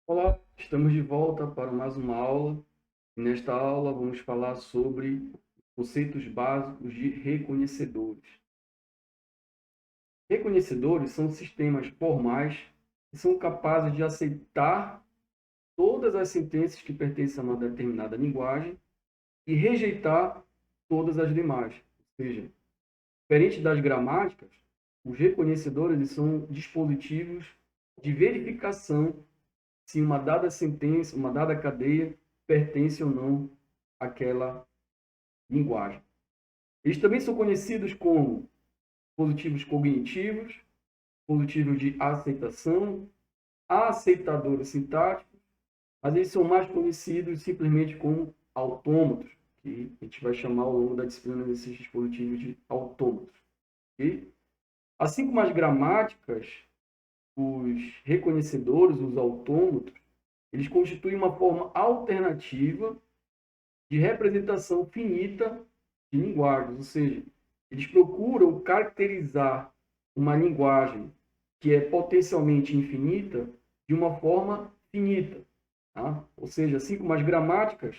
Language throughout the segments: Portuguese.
Olá, estamos de volta para mais uma aula. E nesta aula vamos falar sobre conceitos básicos de reconhecedores. Reconhecedores são sistemas formais que são capazes de aceitar todas as sentenças que pertencem a uma determinada linguagem e rejeitar todas as demais. Ou seja, diferente das gramáticas, os reconhecedores eles são dispositivos de verificação se uma dada sentença, uma dada cadeia, pertence ou não àquela linguagem. Eles também são conhecidos como dispositivos cognitivos, dispositivos de aceitação, aceitadores sintáticos, mas eles são mais conhecidos simplesmente como autômatos, que a gente vai chamar ao longo da disciplina desses dispositivos de autômatos. Okay? Assim como as gramáticas, os reconhecedores, os autômatos, eles constituem uma forma alternativa de representação finita de linguagens, ou seja, eles procuram caracterizar uma linguagem que é potencialmente infinita de uma forma finita. Tá? Ou seja, assim como as gramáticas,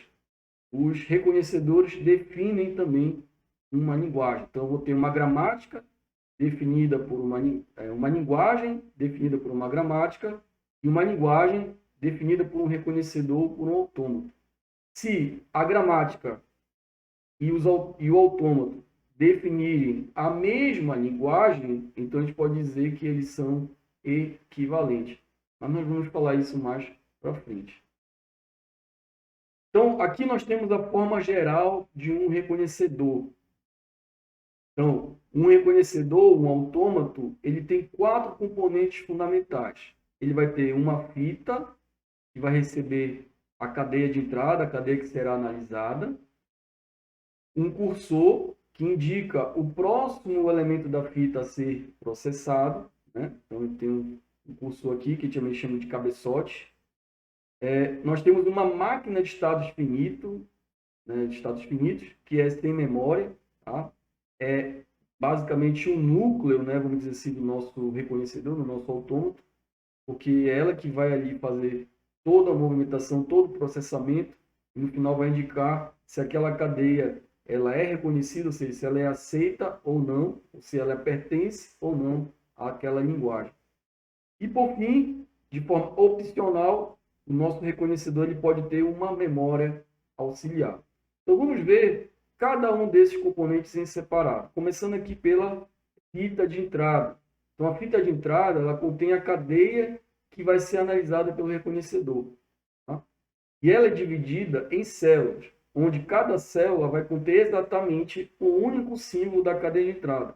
os reconhecedores definem também uma linguagem. Então, eu vou ter uma gramática definida por uma linguagem definida por uma gramática e uma linguagem definida por um reconhecedor, por um autômato. Se a gramática e o autômato definirem a mesma linguagem, então a gente pode dizer que eles são equivalentes. Mas nós vamos falar isso mais para frente. Então, aqui nós temos a forma geral de um reconhecedor. Então, um reconhecedor, um autômato, ele tem 4 componentes fundamentais. Ele vai ter uma fita, que vai receber a cadeia de entrada, a cadeia que será analisada. Um cursor, que indica o próximo elemento da fita a ser processado. Né? Então, tem um cursor aqui, que também chama de cabeçote. Nós temos uma máquina de estados finitos, né, que é sem memória. Tá? É basicamente um núcleo, né, vamos dizer assim, do nosso reconhecedor, do nosso autômato, porque é ela que vai ali fazer toda a movimentação, todo o processamento, e no final vai indicar se aquela cadeia ela é reconhecida, ou seja, se ela é aceita ou não, ou se ela pertence ou não àquela linguagem. E, por fim, de forma opcional, o nosso reconhecedor ele pode ter uma memória auxiliar. Então, vamos ver cada um desses componentes em separado, começando aqui pela fita de entrada. Então, a fita de entrada ela contém a cadeia que vai ser analisada pelo reconhecedor. Tá? E ela é dividida em células, onde cada célula vai conter exatamente o único símbolo da cadeia de entrada,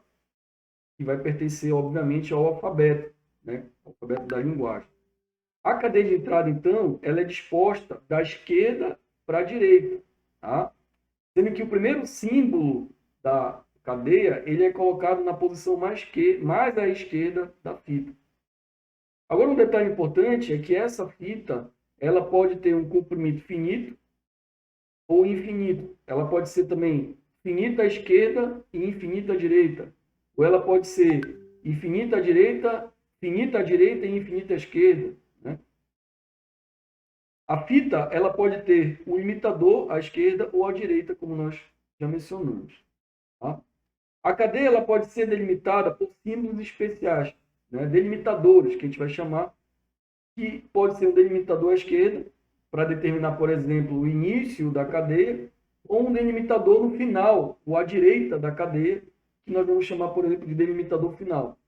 que vai pertencer, obviamente, ao alfabeto, né? O alfabeto da linguagem. A cadeia de entrada, então, ela é disposta da esquerda para a direita, tá? Sendo que o primeiro símbolo da cadeia ele é colocado na posição mais à esquerda da fita. Agora, um detalhe importante é que essa fita ela pode ter um comprimento finito ou infinito. Ela pode ser também finita à esquerda e infinita à direita. Ou ela pode ser infinita à direita, finita à direita e infinita à esquerda. Né? A fita ela pode ter o imitador à esquerda ou à direita, como nós já mencionamos. Tá? A cadeia ela pode ser delimitada por símbolos especiais, né? Delimitadores, que a gente vai chamar, que pode ser um delimitador à esquerda, para determinar, por exemplo, o início da cadeia, ou um delimitador no final, ou à direita da cadeia, que nós vamos chamar, por exemplo, de delimitador final.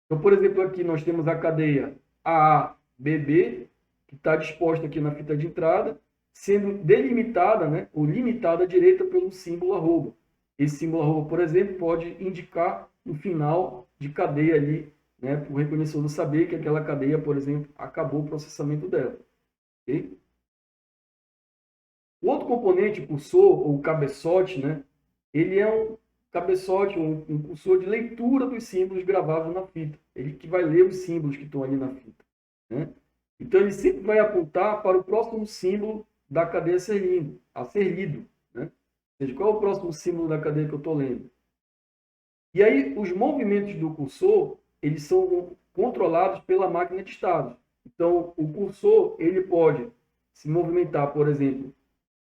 Então, por exemplo, aqui nós temos a cadeia AABB, que está disposta aqui na fita de entrada, sendo delimitada, né, ou limitada à direita pelo símbolo arroba. Esse símbolo arroba, por exemplo, pode indicar no final de cadeia ali, né, para o reconhecedor saber que aquela cadeia, por exemplo, acabou o processamento dela. Okay? O outro componente, o cursor ou cabeçote, né, ele é um cabeçote, um cursor de leitura dos símbolos gravados na fita. Ele que vai ler os símbolos que estão ali na fita. Né? Então, ele sempre vai apontar para o próximo símbolo da cadeia a ser lido. Né? Ou seja, qual é o próximo símbolo da cadeia que eu estou lendo? E aí, os movimentos do cursor, eles são controlados pela máquina de estados. Então, o cursor, ele pode se movimentar, por exemplo,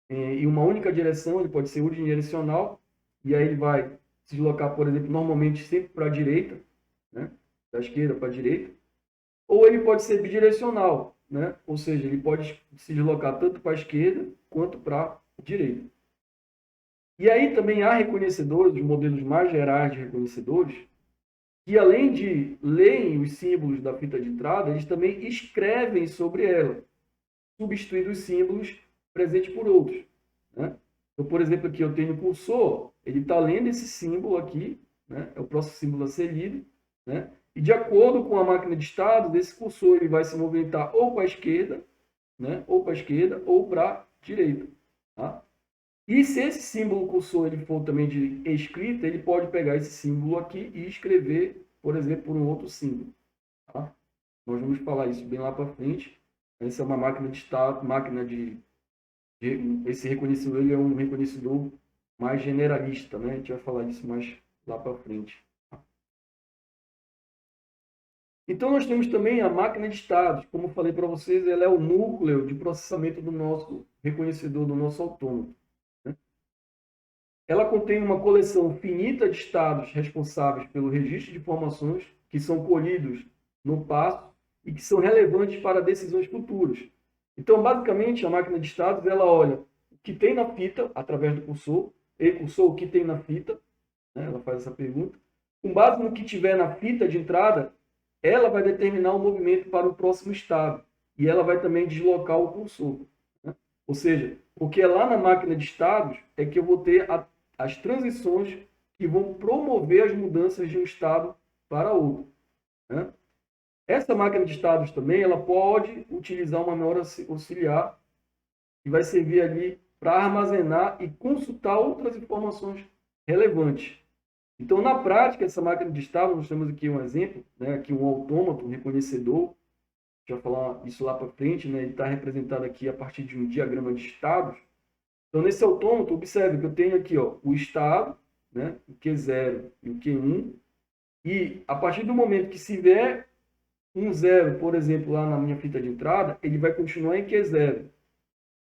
em uma única direção, ele pode ser unidirecional, e aí ele vai se deslocar, por exemplo, normalmente sempre para a direita, né? Da esquerda para a direita, ou ele pode ser bidirecional, né? Ou seja, ele pode se deslocar tanto para a esquerda quanto para a direita. E aí também há reconhecedores, os modelos mais gerais de reconhecedores, que além de lerem os símbolos da fita de entrada, eles também escrevem sobre ela, substituindo os símbolos presentes por outros, né? Então, por exemplo, aqui eu tenho o cursor, ele está lendo esse símbolo aqui, né? É o próximo símbolo a ser lido, né? E de acordo com a máquina de estados, esse cursor ele vai se movimentar ou para a esquerda, né? Ou para a esquerda ou para a direita, tá? E se esse símbolo cursor ele for também de escrita, ele pode pegar esse símbolo aqui e escrever, por exemplo, por um outro símbolo, tá? Nós vamos falar isso bem lá para frente. Essa é uma máquina de estado, esse reconhecedor ele é um reconhecedor mais generalista, né? A gente vai falar disso mais lá para frente. Então nós temos também a máquina de estados, como eu falei para vocês, ela é o núcleo de processamento do nosso reconhecedor, do nosso autômato. Ela contém uma coleção finita de estados responsáveis pelo registro de informações que são colhidos no passo e que são relevantes para decisões futuras. Então, basicamente, a máquina de estados ela olha o que tem na fita, através do cursor, e cursor, o que tem na fita, né? Ela faz essa pergunta. Com base no que tiver na fita de entrada, ela vai determinar o movimento para o próximo estado e ela vai também deslocar o cursor, né? Ou seja, porque lá na máquina de estados é que eu vou ter as transições que vão promover as mudanças de um estado para outro, né? Essa máquina de estados também ela pode utilizar uma memória auxiliar que vai servir ali para armazenar e consultar outras informações relevantes. Então, na prática, essa máquina de estados, nós temos aqui um exemplo, né? Aqui um autômato, um reconhecedor, a gente vai falar isso lá para frente, né? Ele está representado aqui a partir de um diagrama de estados. Então, nesse autômato, observe que eu tenho aqui ó, o estado, né? O Q0 e o Q1, e a partir do momento que se vier um zero, por exemplo, lá na minha fita de entrada, ele vai continuar em Q0.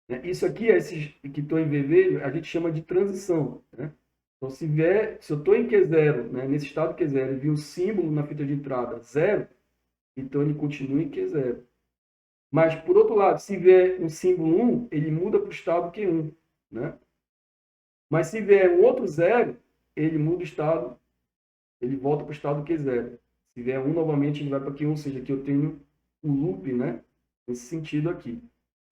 Né? Isso aqui, esses que estão em vermelho, a gente chama de transição, né? Então, se eu estou em Q0, né, nesse estado Q0, e vi um símbolo na fita de entrada 0, então ele continua em Q0. Mas, por outro lado, se vier um símbolo 1, ele muda para o estado Q1. Né? Mas se vier um outro 0, ele muda o estado, ele volta para o estado Q0. Se vier 1 novamente, ele vai para Q1, ou seja, aqui eu tenho um loop, né? Nesse sentido aqui.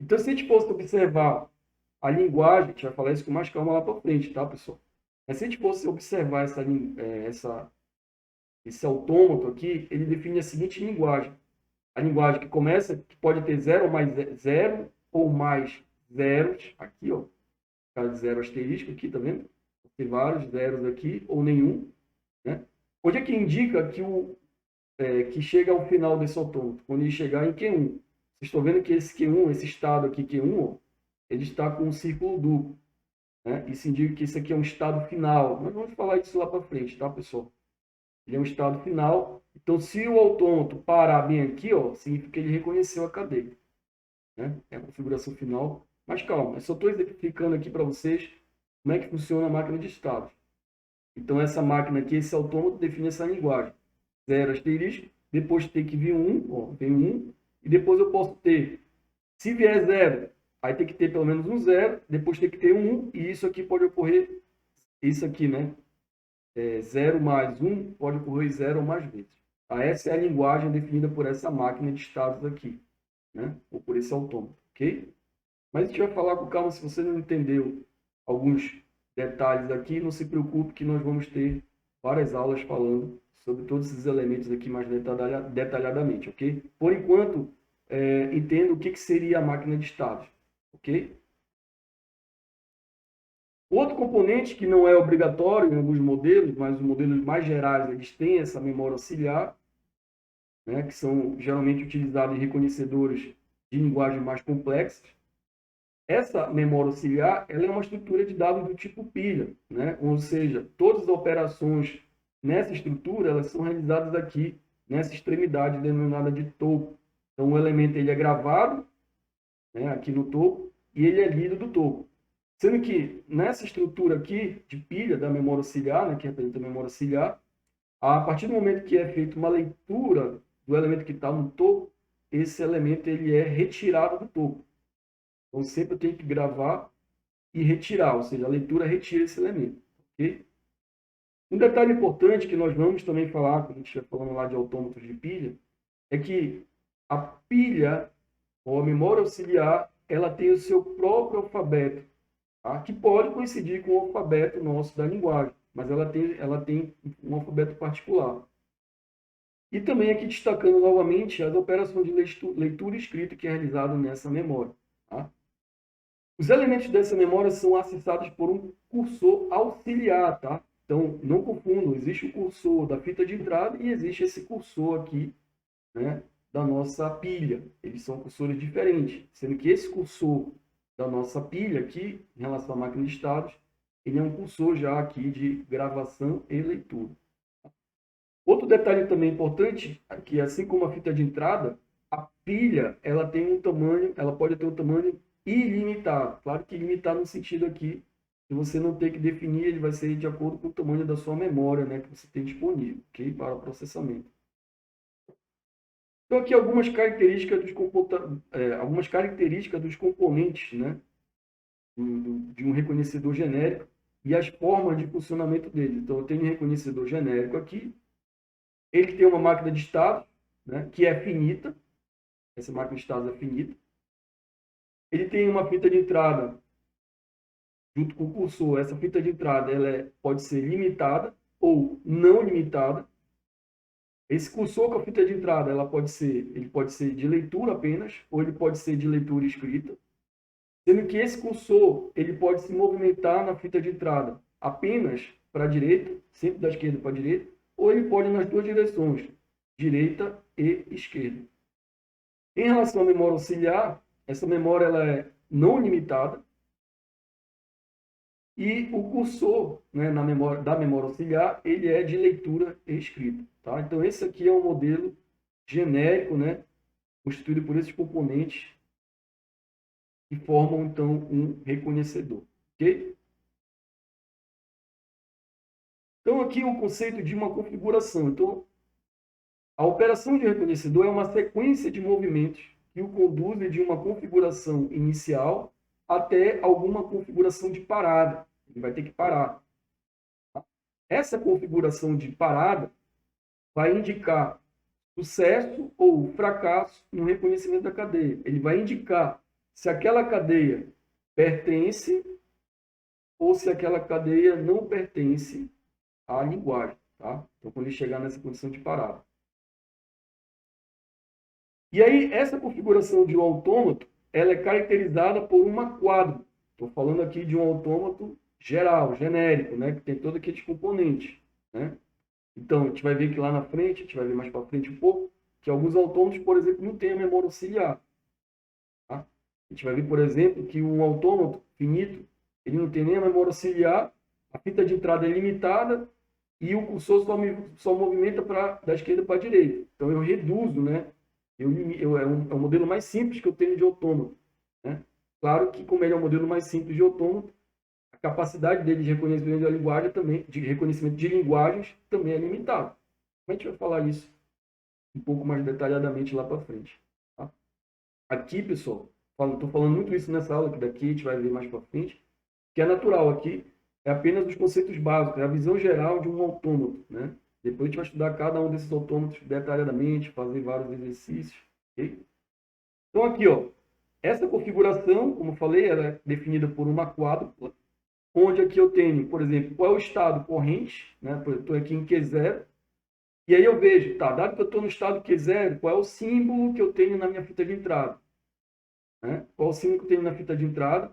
Então, se a gente fosse observar a linguagem, a gente vai falar isso com mais calma lá para frente, tá, pessoal? Mas se a gente fosse observar esse autômato aqui, ele define a seguinte linguagem. A linguagem que começa, que pode ter 0 ou mais 0, ou mais zeros, aqui, ó, caso de 0 asterisco aqui, tá vendo? Tem vários zeros aqui, ou nenhum, né? Onde é que indica que chega ao final desse autômato? Quando ele chegar em Q1. Vocês estão vendo que esse Q1, esse estado aqui, Q1, ó, ele está com um círculo duplo. Né? Isso indica que isso aqui é um estado final. Nós vamos falar disso lá para frente, tá, pessoal? Ele é um estado final. Então, se o autômato parar bem aqui, ó, significa que ele reconheceu a cadeia. Né? É a configuração final. Mas calma, eu só estou exemplificando aqui para vocês como é que funciona a máquina de estados. Então, essa máquina aqui, esse autômato, define essa linguagem. 0 asterisco, depois tem que vir 1, ó, vem 1, e depois eu posso ter, se vier 0, aí tem que ter pelo menos um 0, depois tem que ter 1, e isso aqui pode ocorrer, isso aqui, né? 0 mais 1 pode ocorrer 0 ou mais vezes. Tá? Essa é a linguagem definida por essa máquina de estados aqui, né? Ou por esse autômato, ok? Mas a gente vai falar com calma, se você não entendeu alguns detalhes aqui, não se preocupe que nós vamos ter várias aulas falando sobre todos esses elementos aqui mais detalhadamente, ok? Por enquanto, entenda o que seria a máquina de estados, ok? Outro componente que não é obrigatório em alguns modelos, mas os modelos mais gerais, eles têm essa memória auxiliar, né, que são geralmente utilizados em reconhecedores de linguagem mais complexas. Essa memória auxiliar ela é uma estrutura de dados do tipo pilha, né? Ou seja, todas as operações nessa estrutura elas são realizadas aqui nessa extremidade denominada de topo. Então, o elemento ele é gravado, né, aqui no topo, e ele é lido do topo. Sendo que nessa estrutura aqui de pilha da memória auxiliar, né, que representa a memória auxiliar, a partir do momento que é feita uma leitura do elemento que está no topo, esse elemento ele é retirado do topo. Então, sempre eu tenho que gravar e retirar, ou seja, a leitura retira esse elemento. Okay? Um detalhe importante que nós vamos também falar, quando a gente estiver falando lá de autômatos de pilha, é que a pilha, ou a memória auxiliar, ela tem o seu próprio alfabeto, tá? Que pode coincidir com o alfabeto nosso da linguagem, mas ela tem um alfabeto particular. E também aqui destacando novamente as operações de leitura e escrita que é realizada nessa memória. Tá? Os elementos dessa memória são acessados por um cursor auxiliar, tá? Então, não confundam, existe o cursor da fita de entrada e existe esse cursor aqui, né, da nossa pilha. Eles são cursores diferentes, sendo que esse cursor da nossa pilha aqui, em relação à máquina de estados, ele é um cursor já aqui de gravação e leitura. Outro detalhe também importante é que, assim como a fita de entrada, a pilha ela tem um tamanho, ela pode ter um tamanho ilimitado. Claro que ilimitado no sentido aqui que você não tem que definir, ele vai ser de acordo com o tamanho da sua memória, né, que você tem disponível, ok, para o processamento. Então aqui algumas características dos componentes, né, de um reconhecedor genérico e as formas de funcionamento dele. Então eu tenho um reconhecedor genérico aqui. Ele tem uma máquina de estado, né, que é finita. Essa máquina de estados é finita. Ele tem uma fita de entrada junto com o cursor. Essa fita de entrada pode ser limitada ou não limitada. Esse cursor com a fita de entrada ele pode ser de leitura apenas ou ele pode ser de leitura escrita. Sendo que esse cursor ele pode se movimentar na fita de entrada apenas para a direita, sempre da esquerda para a direita, ou ele pode ir nas duas direções, direita e esquerda. Em relação à memória auxiliar, essa memória ela é não limitada e o cursor, né, da memória auxiliar ele é de leitura e escrita. Tá? Então, esse aqui é um modelo genérico, né, constituído por esses componentes que formam, então, um reconhecedor. Ok? Então, aqui o conceito de uma configuração. Então, a operação de reconhecedor é uma sequência de movimentos que o conduzem de uma configuração inicial até alguma configuração de parada. Ele vai ter que parar. Essa configuração de parada vai indicar sucesso ou fracasso no reconhecimento da cadeia. Ele vai indicar se aquela cadeia pertence ou se aquela cadeia não pertence à linguagem. Tá? Então, quando ele chegar nessa condição de parada. E aí, essa configuração de um autômato, ela é caracterizada por uma quadro. Estou falando aqui de um autômato geral, genérico, né? Que tem todos aqueles componentes, né? Então, a gente vai ver que lá na frente, a gente vai ver mais para frente um pouco, que alguns autômatos, por exemplo, não têm a memória auxiliar. Tá? A gente vai ver, por exemplo, que um autômato finito, ele não tem nem a memória auxiliar, a fita de entrada é limitada e o cursor só movimenta da esquerda para a direita. Então, eu reduzo, né? É um modelo mais simples que eu tenho de autômato. Né? Claro que, como ele é um modelo mais simples de autômato, a capacidade dele de reconhecimento da linguagem também, de reconhecimento de linguagens também é limitada. A gente vai falar isso um pouco mais detalhadamente lá para frente. Tá? Aqui, pessoal, estou falando muito isso nessa aula, que daqui a gente vai ver mais para frente, que é natural aqui, é apenas os conceitos básicos, é a visão geral de um autômato, né? Depois a gente vai estudar cada um desses autômatos detalhadamente, fazer vários exercícios. Okay? Então, aqui, ó, essa configuração, como eu falei, ela é definida por uma quádrupla, onde aqui eu tenho, por exemplo, qual é o estado corrente, né? Eu estou aqui em Q0, e aí eu vejo, tá, dado que eu estou no estado Q0, qual é o símbolo que eu tenho na minha fita de entrada? Né? Qual é o símbolo que eu tenho na fita de entrada?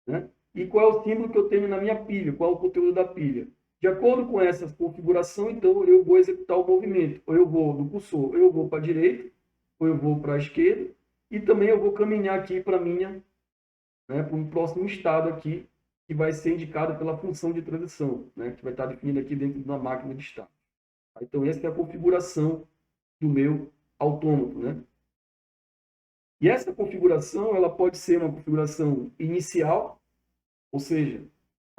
Né? E qual é o símbolo que eu tenho na minha pilha? Qual é o conteúdo da pilha? De acordo com essa configuração, então, eu vou executar o movimento. Ou eu vou do cursor, ou eu vou para a direita, ou eu vou para a esquerda, e também eu vou caminhar aqui para para um próximo estado aqui, que vai ser indicado pela função de transição, né? Que vai estar definida aqui dentro da máquina de estado. Então, essa é a configuração do meu autômato, né? E essa configuração ela pode ser uma configuração inicial, ou seja,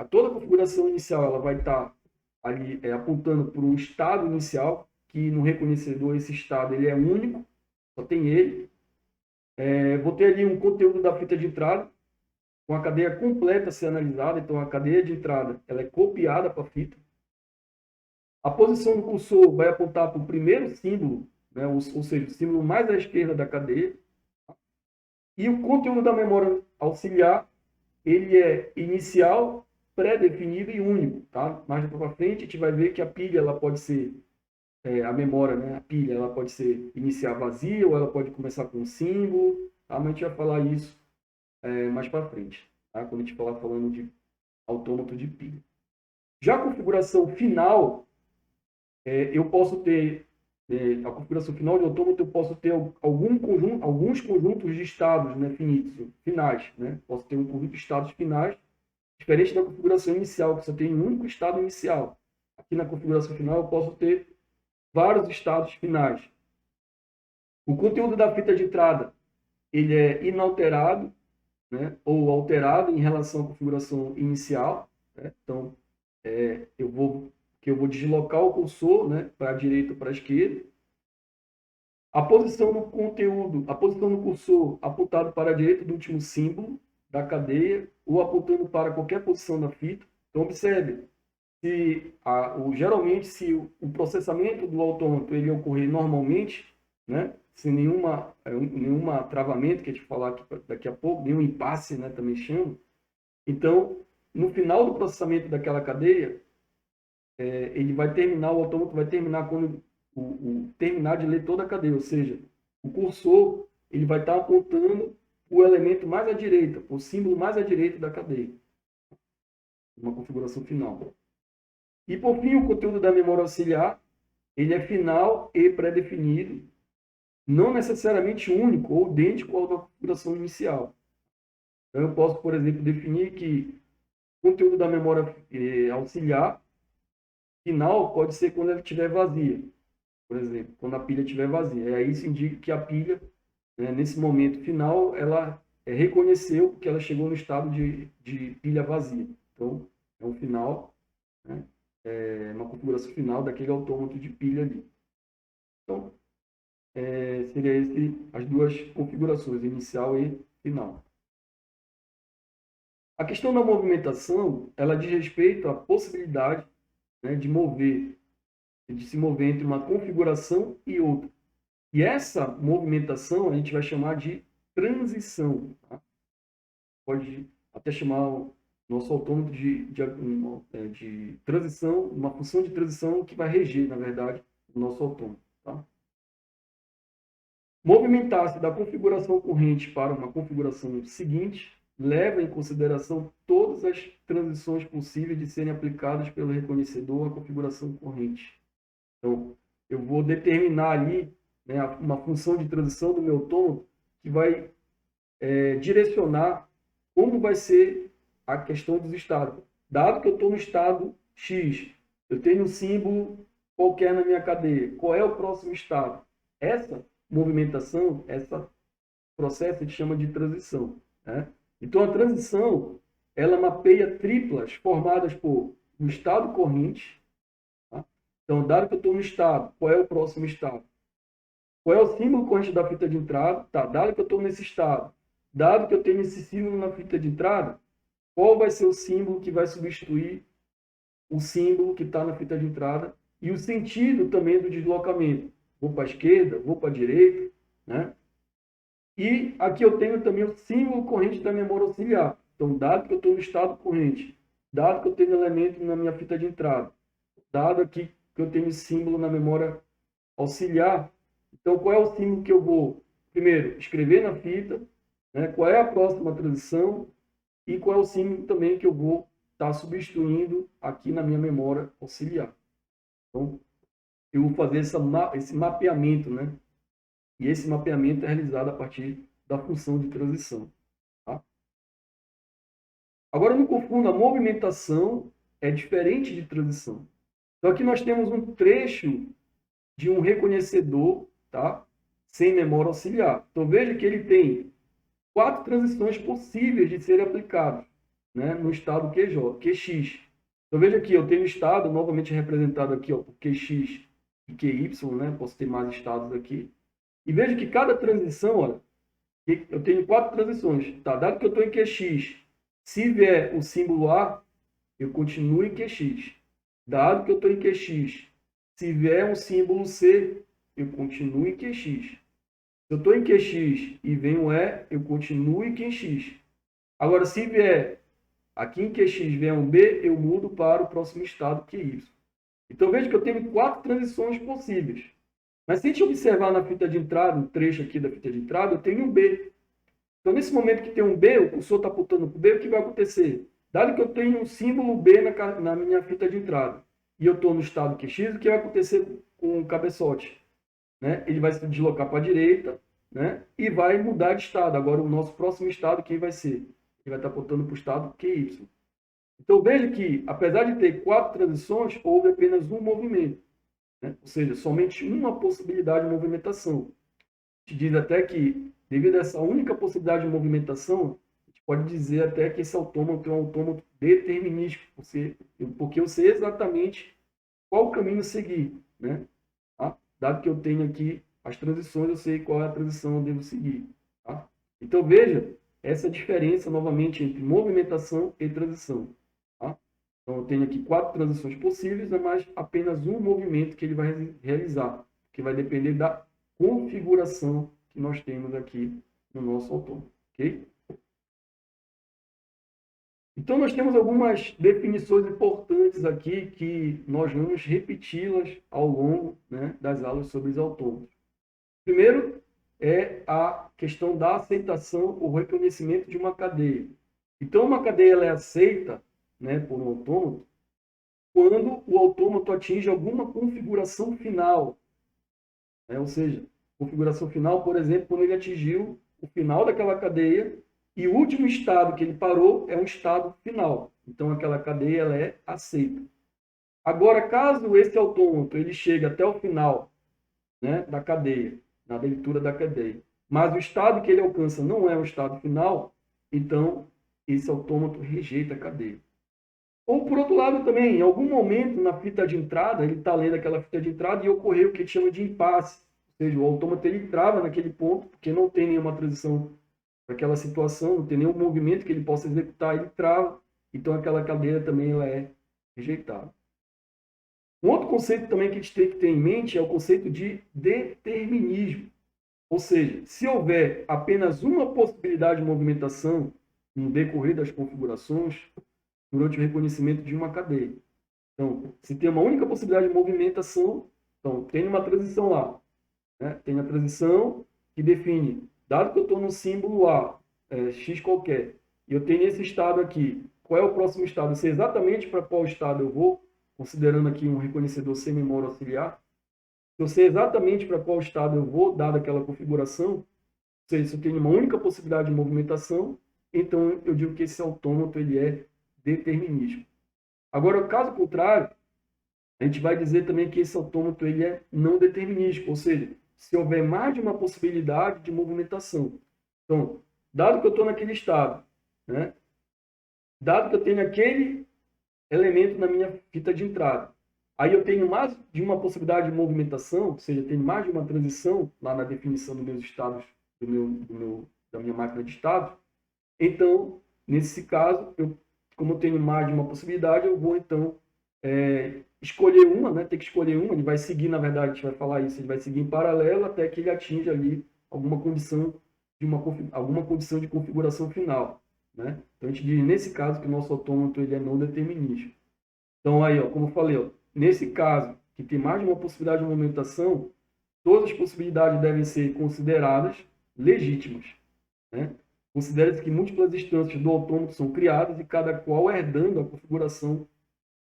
toda a configuração inicial ela vai estar ali apontando para um estado inicial, que no reconhecedor esse estado ele é único, só tem ele. Vou ter ali um conteúdo da fita de entrada, com a cadeia completa a ser analisada, então a cadeia de entrada ela é copiada para a fita. A posição do cursor vai apontar para o primeiro símbolo, né, ou seja, o símbolo mais à esquerda da cadeia. E o conteúdo da memória auxiliar, ele é inicial, pré-definido e único. Tá? Mais para frente, a gente vai ver que a pilha ela pode ser, a memória, né, a pilha, ela pode ser iniciar vazia ou ela pode começar com um símbolo. Tá? Mas a gente vai falar isso mais para frente, tá? Quando a gente falar falando de autômato de pilha. Já a configuração final, eu posso ter, a configuração final de autômato, eu posso ter alguns conjuntos de estados, né, finitos, finais. Né? Posso ter um conjunto de estados finais, diferente da configuração inicial, que só tem um único estado inicial. Aqui na configuração final eu posso ter vários estados finais. O conteúdo da fita de entrada ele é inalterado, né, ou alterado em relação à configuração inicial. Né? Então, eu vou deslocar o cursor, né, para a direita ou para a esquerda. A posição no conteúdo, a posição no cursor apontado para a direita do último símbolo da cadeia ou apontando para qualquer posição da fita. Então, observe, geralmente, se o processamento do autômato ele ocorrer normalmente, né, sem nenhuma travamento, que a gente falar aqui, daqui a pouco, nenhum impasse, né, também chama. Então, no final do processamento daquela cadeia, o autômato vai terminar quando terminar de ler toda a cadeia, ou seja, o cursor ele vai estar apontando o elemento mais à direita, o símbolo mais à direita da cadeia. Uma configuração final. E, por fim, o conteúdo da memória auxiliar, ele é final e pré-definido, não necessariamente único ou idêntico ao da configuração inicial. Então, eu posso, por exemplo, definir que o conteúdo da memória auxiliar final pode ser quando ela estiver vazia. Por exemplo, quando a pilha estiver vazia. E aí isso indica que a pilha, né, nesse momento final, ela reconheceu que ela chegou no estado de pilha vazia. Então, é um final, né, uma configuração final daquele autômato de pilha ali. Então, seria as duas configurações, inicial e final. A questão da movimentação, ela diz respeito à possibilidade, né, de se mover entre uma configuração e outra. E essa movimentação a gente vai chamar de transição. Tá? Pode até chamar o nosso autômato de transição, uma função de transição que vai reger, na verdade, o nosso autômato. Tá? Movimentar-se da configuração corrente para uma configuração seguinte leva em consideração todas as transições possíveis de serem aplicadas pelo reconhecedor à configuração corrente. Então, eu vou determinar ali, né, uma função de transição do meu autômato que vai direcionar como vai ser a questão dos estados. Dado que eu estou no estado X, eu tenho um símbolo qualquer na minha cadeia. Qual é o próximo estado? Essa movimentação, esse processo a gente chama de transição. Né? Então, a transição, ela mapeia triplas formadas por um estado corrente. Tá? Então, dado que eu estou no estado, qual é o próximo estado? Qual é o símbolo corrente da fita de entrada? Tá, dado que eu estou nesse estado, dado que eu tenho esse símbolo na fita de entrada, qual vai ser o símbolo que vai substituir o símbolo que está na fita de entrada? E o sentido também do deslocamento. Vou para a esquerda, vou para a direita, né? E aqui eu tenho também o símbolo corrente da memória auxiliar. Então, dado que eu estou no estado corrente, dado que eu tenho elemento na minha fita de entrada, dado aqui que eu tenho símbolo na memória auxiliar, então qual é o símbolo que eu vou, primeiro, escrever na fita, né? Qual é a próxima transição e qual é o símbolo também que eu vou estar substituindo aqui na minha memória auxiliar. Então, eu vou fazer esse mapeamento, né? E esse mapeamento é realizado a partir da função de transição. Tá? Agora, não confunda, movimentação é diferente de transição. Então, aqui nós temos um trecho de um reconhecedor, tá? sem memória auxiliar. Então, veja que ele tem 4 transições possíveis de serem aplicadas, né, no estado QX. Então, veja aqui, eu tenho o estado, novamente representado aqui, ó, por QX e QY, né, posso ter mais estados aqui. E veja que cada transição, olha, eu tenho 4 transições. Tá? Dado que eu estou em QX, se vier o símbolo A, eu continuo em QX. Dado que eu estou em QX, se vier um símbolo C, eu continuo em QX. Se eu estou em QX e vem um E, eu continuo em QX. Agora, se vier aqui em QX vier um B, eu mudo para o próximo estado, QY. Então, veja que eu tenho 4 transições possíveis. Mas se a gente observar na fita de entrada, um trecho aqui da fita de entrada, eu tenho um B. Então, nesse momento que tem um B, o cursor está apontando para o B, o que vai acontecer? Dado que eu tenho um símbolo B na minha fita de entrada, e eu estou no estado QX, o que vai acontecer com o cabeçote? Né? Ele vai se deslocar para a direita, né? E vai mudar de estado. Agora, o nosso próximo estado, quem vai ser? Ele vai estar apontando para o estado QY. Então, veja que, apesar de ter 4 transições, houve apenas um movimento. Né? Ou seja, somente uma possibilidade de movimentação. A gente diz até que, devido a essa única possibilidade de movimentação, a gente pode dizer até que esse autômato é um autômato determinístico, porque eu sei exatamente qual caminho seguir. Né? Tá? Dado que eu tenho aqui as transições, eu sei qual é a transição eu devo seguir. Tá? Então, veja essa diferença, novamente, entre movimentação e transição. Tá? Então, eu tenho aqui 4 transições possíveis, mas apenas um movimento que ele vai realizar, que vai depender da configuração que nós temos aqui no nosso autômato. Ok? Então, nós temos algumas definições importantes aqui que nós vamos repeti-las ao longo, né, das aulas sobre os autômatos. Primeiro é a questão da aceitação ou reconhecimento de uma cadeia. Então, uma cadeia ela é aceita, né, por um autômato quando o autômato atinge alguma configuração final. Né? Ou seja, configuração final, por exemplo, quando ele atingiu o final daquela cadeia e o último estado que ele parou é um estado final. Então, aquela cadeia ela é aceita. Agora, caso esse autômato ele chegue até o final, né, da cadeia, na leitura da cadeia, mas o estado que ele alcança não é o estado final, então esse autômato rejeita a cadeia. Ou, por outro lado, também, em algum momento na fita de entrada, ele está lendo aquela fita de entrada e ocorreu o que a gente chama de impasse. Ou seja, o autômato ele trava naquele ponto, porque não tem nenhuma transição para aquela situação, não tem nenhum movimento que ele possa executar, ele trava. Então, aquela cadeia também ela é rejeitada. Um outro conceito também que a gente tem que ter em mente é o conceito de determinismo. Ou seja, se houver apenas uma possibilidade de movimentação no decorrer das configurações, durante o reconhecimento de uma cadeia. Então, se tem uma única possibilidade de movimentação, então tem uma transição lá. Né? Tem a transição que define, dado que eu estou no símbolo A, X qualquer, e eu tenho esse estado aqui, qual é o próximo estado? Eu sei exatamente para qual estado eu vou, considerando aqui um reconhecedor sem memória auxiliar. Eu sei exatamente para qual estado eu vou, dada aquela configuração, ou seja, se eu tenho uma única possibilidade de movimentação, então eu digo que esse autômato ele é determinístico. Agora, caso contrário, a gente vai dizer também que esse autômato ele é não determinístico, ou seja, se houver mais de uma possibilidade de movimentação. Então, dado que eu estou naquele estado, né? Dado que eu tenho aquele elemento na minha fita de entrada, aí eu tenho mais de uma possibilidade de movimentação, ou seja, eu tenho mais de uma transição lá na definição dos meus estados, da minha máquina de estados, então, nesse caso, como eu tenho mais de uma possibilidade, eu vou, então, escolher uma, né? Tem que escolher uma, ele vai seguir, na verdade, a gente vai falar isso, ele vai seguir em paralelo até que ele atinja ali alguma condição de configuração final. Né? Então, a gente diz, nesse caso, que o nosso autômato ele é não determinístico. Então, aí, ó, como eu falei, ó, nesse caso, que tem mais de uma possibilidade de movimentação, todas as possibilidades devem ser consideradas legítimas. Né? Considera-se que múltiplas instâncias do autômato são criadas e cada qual herdando a configuração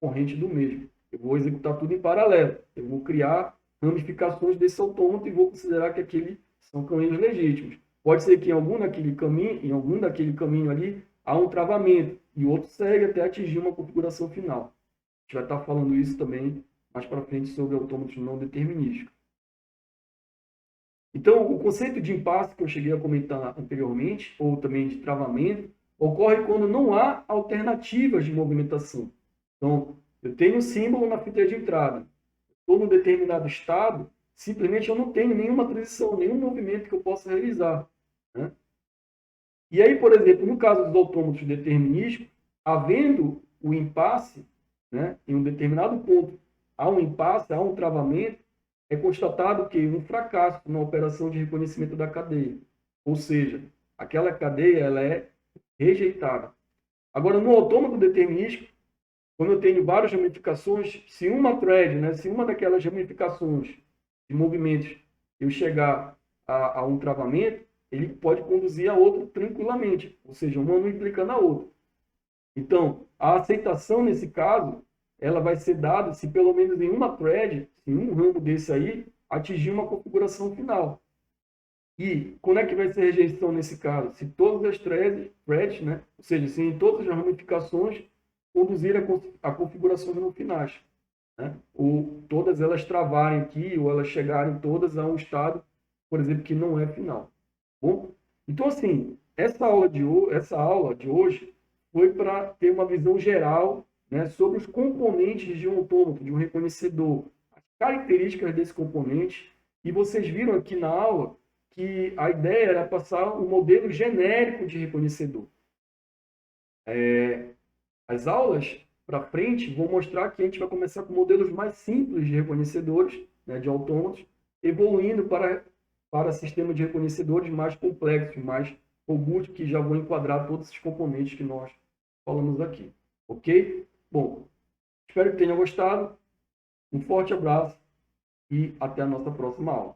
corrente do mesmo. Eu vou executar tudo em paralelo. Eu vou criar ramificações desse autômato e vou considerar que aqueles são caminhos legítimos. Pode ser que em algum daquele caminho ali há um travamento e o outro segue até atingir uma configuração final. A gente vai estar falando isso também mais para frente sobre autômatos não determinísticos. Então, o conceito de impasse que eu cheguei a comentar anteriormente, ou também de travamento, ocorre quando não há alternativas de movimentação. Então, eu tenho um símbolo na fita de entrada, estou num determinado estado, simplesmente eu não tenho nenhuma transição, nenhum movimento que eu possa realizar, né? E aí, por exemplo, no caso dos autômatos determinísticos, havendo o impasse, né, em um determinado ponto, há um impasse, há um travamento, é constatado que um fracasso na operação de reconhecimento da cadeia. Ou seja, aquela cadeia ela é rejeitada. Agora, no autômato determinístico, quando eu tenho várias ramificações, se uma thread, né, se uma daquelas ramificações de movimentos eu chegar a um travamento, ele pode conduzir a outra tranquilamente, ou seja, uma não implica na outra. Então, a aceitação nesse caso, ela vai ser dada se pelo menos em uma thread, se um ramo desse aí, atingir uma configuração final. E quando é que vai ser rejeição nesse caso? Se todas as threads, né, ou seja, se em todas as ramificações conduzir a configuração no finais, né? Ou todas elas travarem aqui, ou elas chegarem todas a um estado, por exemplo, que não é final. Bom, então assim, essa aula de hoje foi para ter uma visão geral, né, sobre os componentes de um autômato, de um reconhecedor, as características desse componente, e vocês viram aqui na aula que a ideia era passar um modelo genérico de reconhecedor. As aulas para frente vão mostrar que a gente vai começar com modelos mais simples de reconhecedores, né, de autômatos, evoluindo para sistemas de reconhecedores mais complexos, mais robustos, que já vão enquadrar todos esses componentes que nós falamos aqui. Ok? Bom, espero que tenham gostado. Um forte abraço e até a nossa próxima aula.